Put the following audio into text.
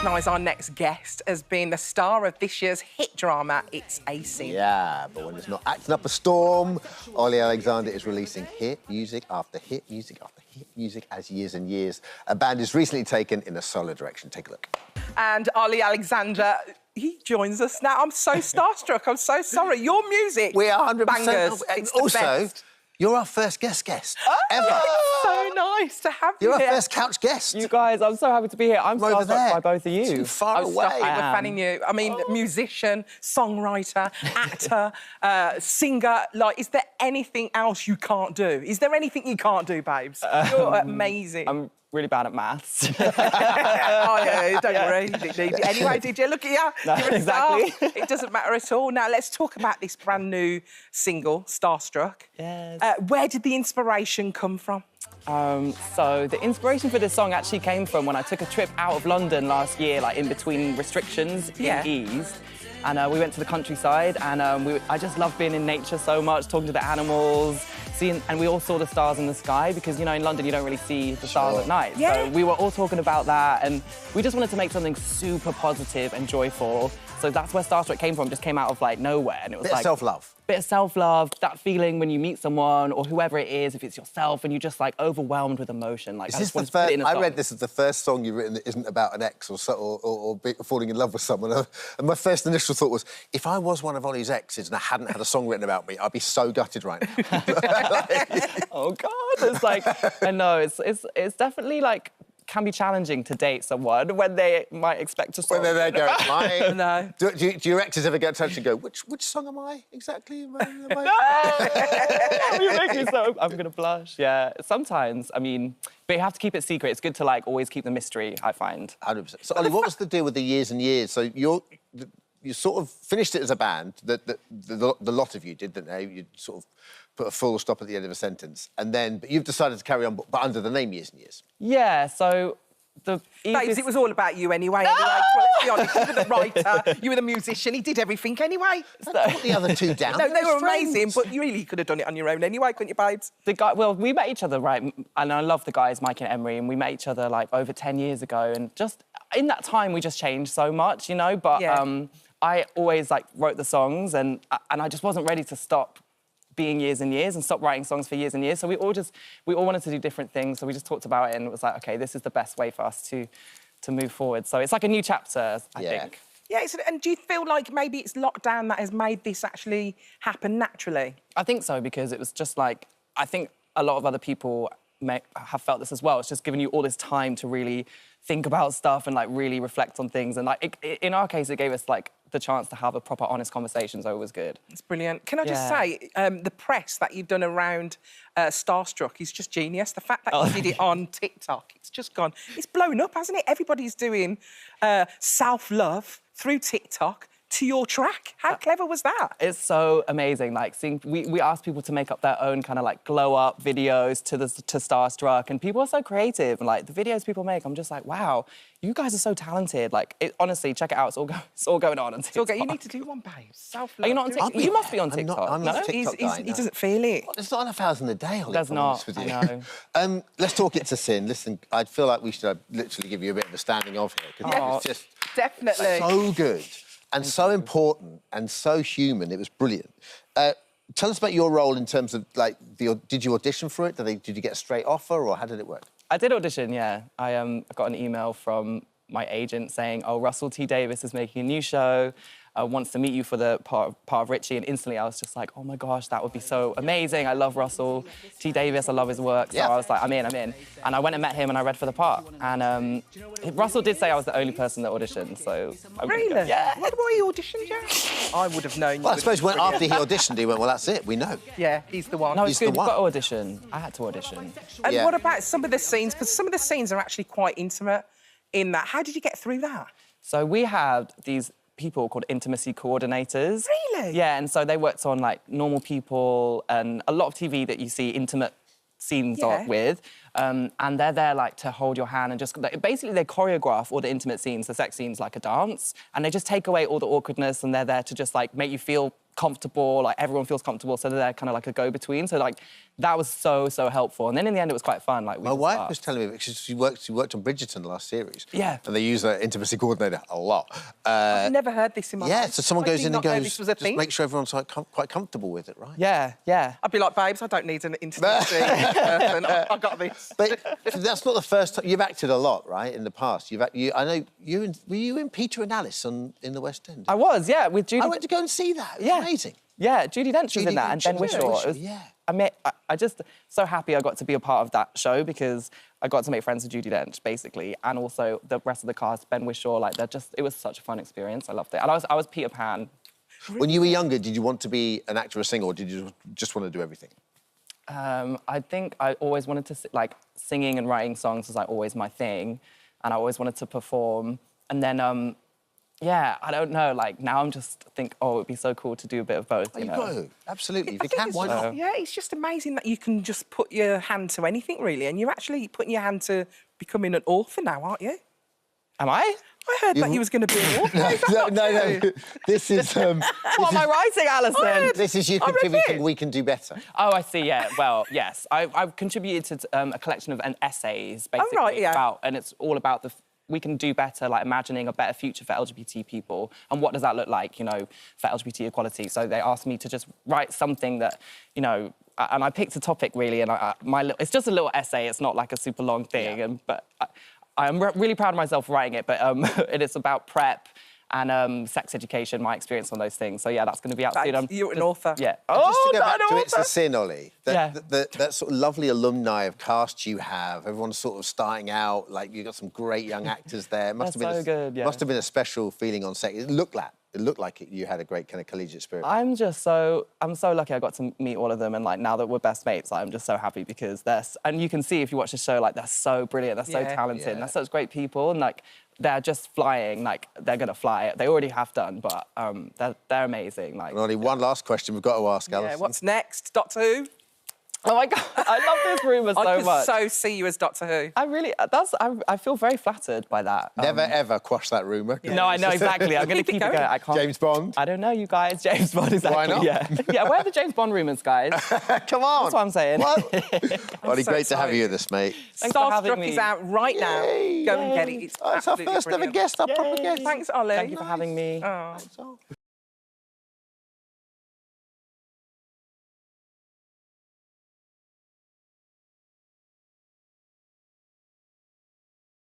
recognise our next guest as being the star of this year's hit drama, It's a Sin. Yeah, but when it's not acting up a storm, Olly Alexander is releasing hit music after hit music after hit music as Years and Years. A band is recently taken in a solo direction. Take a look. And Olly Alexander, he joins us now. I'm so starstruck. I'm so sorry. Your music, We are 100%. bangers. It's the Also, best. you're our first guest ever. So nice to have you You're our here. first couch guest. You guys, I'm so happy to be here. I'm Over starstruck there. by both of you. Too far Oh, stop away. it. We're fanning you. I mean, musician, songwriter, actor, singer. Like, is there anything else you can't do? Is there anything you can't do, babes? You're amazing. I'm really bad at maths. Oh, yeah, don't worry. Anyway, did you? Look at you. No, You're a exactly. star. It doesn't matter at all. Now, let's talk about this brand new single, Starstruck. Yes. Where did the inspiration come from? So the inspiration for this song actually came from when I took a trip out of London last year, like in between restrictions Yeah. in eased. And we went to the countryside, and I just love being in nature so much, talking to the animals, and we all saw the stars in the sky because, you know, in London you don't really see the stars at night. Yeah. So we were all talking about that, and we just wanted to make something super positive and joyful. So that's where Starstruck came from, just came out of, like, nowhere. And it was Bit of like self-love. bit of self-love, that feeling when you meet someone or whoever it is, if it's yourself, and you're just, like, overwhelmed with emotion. Like, Is I this just the wanted to put it first? in a I song. read this as the first song you've written that isn't about an ex or falling in love with someone. And my first initial thought was, if I was one of Olly's exes and I hadn't had a song written about me, I'd be so gutted right now. Oh, God. It's like, I know, it's definitely, like, can be challenging to date someone when they might expect a song. When they're there going, mine. No. Do your exes ever get in touch and go, which song am I exactly? Am I... You make me so... I'm going to blush. Yeah, sometimes, I mean, but you have to keep it secret. It's good to, like, always keep the mystery, I find. 100%. So, Olly, what was the deal with the Years and Years? So you sort of finished it as a band, the lot of you did, didn't they? You sort of put a full stop at the end of a sentence. And then, but you've decided to carry on, but under the name Years and Years. Yeah, so the... Babes, it was all about you anyway. Well, let's be honest, you were the writer, you were the musician, he did everything anyway. Put the other two down. No, they were Friends. amazing, but you really could have done it on your own anyway, couldn't you, babes? Well, we met each other, right, and I love the guys, Mike and Emery, and we met each other, like, over 10 years ago, and just, in that time, we just changed so much, you know, but Yeah. I always, like, wrote the songs, and I just wasn't ready to stop being Years and Years and stop writing songs for years and years, so we all wanted to do different things, so we just talked about it, and it was like, OK, this is the best way for us to move forward. So it's like a new chapter, I think. Yeah, and do you feel like maybe it's lockdown that has made this actually happen naturally? I think so, because it was just like, I think a lot of other people have felt this as well. It's just given you all this time to really think about stuff and, like, really reflect on things. And, like, in our case, it gave us, like, the chance to have a proper, honest conversation, so it was good. It's brilliant. Can I just say, the press that you've done around Starstruck is just genius. The fact that you did it on TikTok, it's just gone... It's blown up, hasn't it? Everybody's doing self-love through TikTok to your track. How clever was that? It's so amazing. Like, seeing... We asked people to make up their own kind of, like, glow-up videos to Starstruck, and people are so creative. And, like, the videos people make, I'm just like, wow, you guys are so talented. Like, honestly, check it out. It's all going on TikTok. You need to do one, babe. Self-love. Are you not on TikTok? You must be on TikTok. I'm not a no? TikTok guy, He no. doesn't feel it. There's not enough hours in the day, Olly. There's if I'm not, honest with you. I know. Let's talk It's a Sin. Listen, I feel like we should literally give you a bit of a standing off here, because it's just Definitely. so good and so important and so human. It was brilliant. Tell us about your role in terms of, like, did you audition for it? Did you get a straight offer, or how did it work? I did audition, yeah. I got an email from my agent saying, oh, Russell T Davies is making a new show, wants to meet you for the part of Richie, and instantly I was just like, oh my gosh, that would be so amazing. I love Russell T Davies, I love his work. So I was like, I'm in. And I went and met him and I read for the part. And Russell did say I was the only person that auditioned, so... Really? Yeah. Why he auditioned you? I would have known. Well, I suppose after he auditioned, he went, well, that's it, we know. Yeah, he's the one. No, He's it's the good, you've one. got to audition. I had to audition. And Yeah. what about some of the scenes? Because some of the scenes are actually quite intimate in that. How did you get through that? So we had these people called intimacy coordinators. Really? Yeah, and so they worked on, like, normal people and a lot of TV that you see intimate scenes Yeah. with. and they're there like to hold your hand and just basically they choreograph all the intimate scenes, the sex scenes like a dance, and they just take away all the awkwardness and they're there to just like make you feel comfortable, like everyone feels comfortable, so they're kind of like a go-between. So like that was so helpful. And then in the end it was quite fun. Like my wife was telling me because she worked on Bridgerton the last series. Yeah. And they use an intimacy coordinator a lot. I've never heard this in my life. Yeah, so someone goes in and goes, this was a thing. just make sure everyone's like, quite comfortable with it, right? Yeah. I'd be like, babes, I don't need an intimacy person. I got this. But that's not the first time. You've acted a lot, right, in the past. I know were you in Peter and Alice in the West End? I was, yeah, with Judy. I went to go and see that. It was amazing. Yeah, Judi Dench was in that, and Ben Whishaw. I just so happy I got to be a part of that show because I got to make friends with Judi Dench, basically, and also the rest of the cast, Ben Whishaw, like, it was such a fun experience. I loved it. And I was Peter Pan. When you were younger, did you want to be an actor or a singer, or did you just want to do everything? I think I always wanted to, like, singing and writing songs was, like, always my thing, and I always wanted to perform. And then, yeah, I don't know, like, now I'm just think, oh, it'd be so cool to do a bit of both, you know? Got to. Absolutely. If you can, why not? Yeah, it's just amazing that you can just put your hand to anything, really, and you're actually putting your hand to becoming an author now, aren't you? Am I? I heard that you was going to be an author. No. This is... What am I writing, Alison? This is you contributing We Can Do Better. Oh, I see, yeah. Well, yes. I've contributed to a collection of essays, basically, about... And it's all about we can do better, like imagining a better future for LGBT people, and what does that look like, you know, for LGBT equality. So they asked me to just write something that, you know, and I picked a topic really, and it's just a little essay. It's not like a super long thing, but I'm really proud of myself for writing it. But and it's about PrEP and sex education, my experience on those things. So yeah, that's going to be out soon. You're an author. Yeah. Just to go back to It's a Sin, Olly. That sort of lovely alumni of cast you have. Everyone's sort of starting out. Like you've got some great young actors there. It must have been good. Yeah. Must have been a special feeling on set. It looked like you had a great kind of collegiate spirit. I'm so lucky I got to meet all of them, and like now that we're best mates, like, I'm just so happy because and you can see if you watch the show, like they're so brilliant, they're so talented, and they're such great people, and like they're just flying, like they're gonna fly. They already have done, but they're amazing. Like, and only one last question we've got to ask, Alison. Yeah, what's next? Doctor Who? Oh my God, I love this rumour so much. I could so see you as Doctor Who. I feel very flattered by that. Never ever quash that rumour. No, I know, exactly. I'm going to keep it going. I can't. James Bond? I don't know, you guys. James Bond, exactly. Why not? Yeah, where are the James Bond rumours, guys? Come on. That's what I'm saying. Olly, great to have you with us, mate. Thanks for having me. Starstruck is out right now. Go and get it. It's our first ever guest, our proper guest. Thanks, Olly. Thank you for having me. Oh.